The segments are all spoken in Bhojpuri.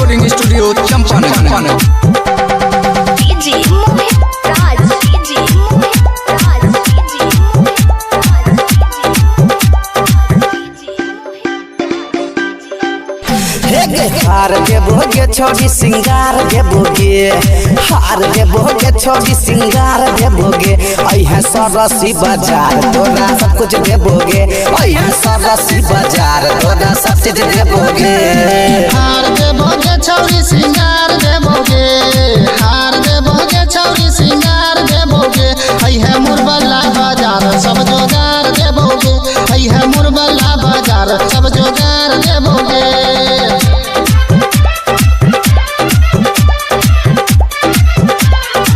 Recording studio Champaran. हार देबोगे छोड़ी सिंगार देबोगे, हार देबोगे छोड़ी सिंगार देबोगे, अइहे सरसी बाजार तोरा सब कुछ देबोगे, अइहे सरसी बाजार तोरा सब चीज देबोगे। हार देबोगे छोड़ी सिंगार देबोगे, हार देबोगे छोड़ी सिंगार देबोगे, अइहे मुरबला बाजार सब जोगार देबोगे, अइहे मुरबला बाजार सब जोगार देबोगे।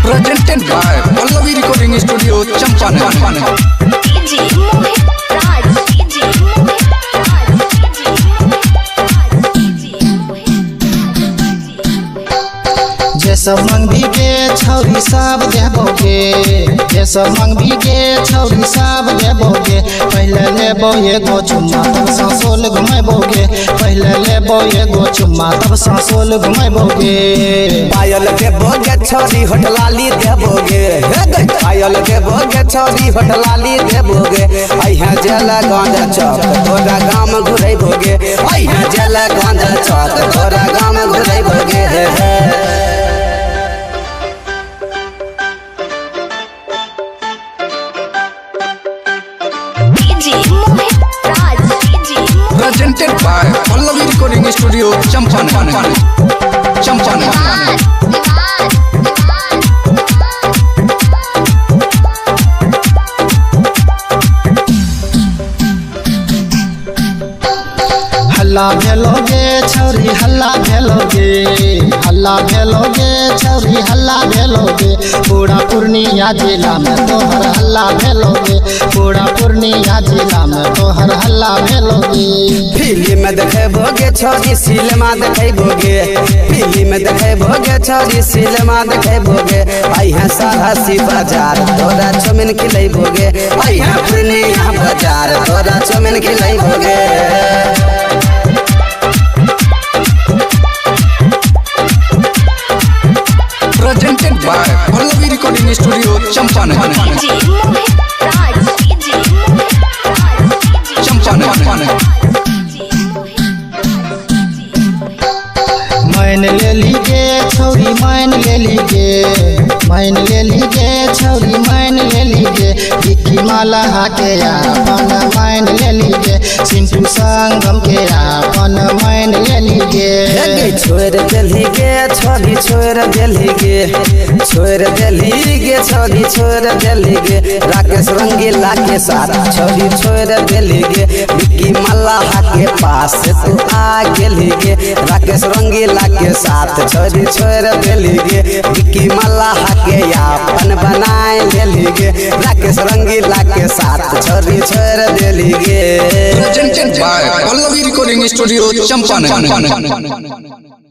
Presented by Pallavi Recording Studio Champaran। जे सब मंगबी के छौरी सब देबोगे, जे सब मंगबी के छौरी सब देबोगे, पहले लेबो एगो चुम्मा तब सासोल घुमेबोगे, पहले लेबो एगो चुम्मा तब सासोल घुमेबोगे। पायल देबोगे छोड़ी होटलाली देबोगे, पायल देबोगे छोड़ी होटलाली देबोगे, अइहे जेल गांजा चौक तोरा गाम घुरेबोगे, अइहे जेल गांजा चौक तोरा गाम घुरेबोगे। Presented by Pallavi Recording Studio Champaran। हल्ला भेलोगे छौरी हल्ला भेलोगे, हल्ला भेलोगे छौरी हल्ला भेलोगे, पूरा पूर्णिया जिला में तोहर हल्ला भेलोगे, पूरा पूर्णिया जिला में तोहर हल्ला भेलोगे। फिल्म देखेबोगे छोड़ी सिनेमा देखेबोगे, फिल्म देखेबोगे छोड़ी सिनेमा देखेबोगे, अइहे सरहसी बाजार तोरा चौमिन खिलेबोगे, अइहे पूर्णिया बाजार तोरा chow mein खिलेबोगे। Presented by Pallavi Recording Studio Champaran। मान ले लीगे छौरी मान ले लीगे, मान ले लीगे छौरी मान ले लीगे, विक्की माला के अपन मान ले लीगे, सिंटू संगम के अपन मान ले लीगे। छोड़ देलीगे छोड़ी छोड़ देलीगे, छोड़ देलीगे छोड़ी छोड़ देलीगे, राकेश रंगीला के साथ छोड़ी छोड़ देलीगे, विक्की मल्लाह के पास तू आ गेलीगे, राकेश रंगीला के साथ छोड़ी छोड़ देलीगे, विक्की मल्लाह के अपन बनाए लेलीगे, राकेश रंगीला के साथ छोड़ी छोड़ देलीगे। Presented by Pallavi Recording Studio Champaran।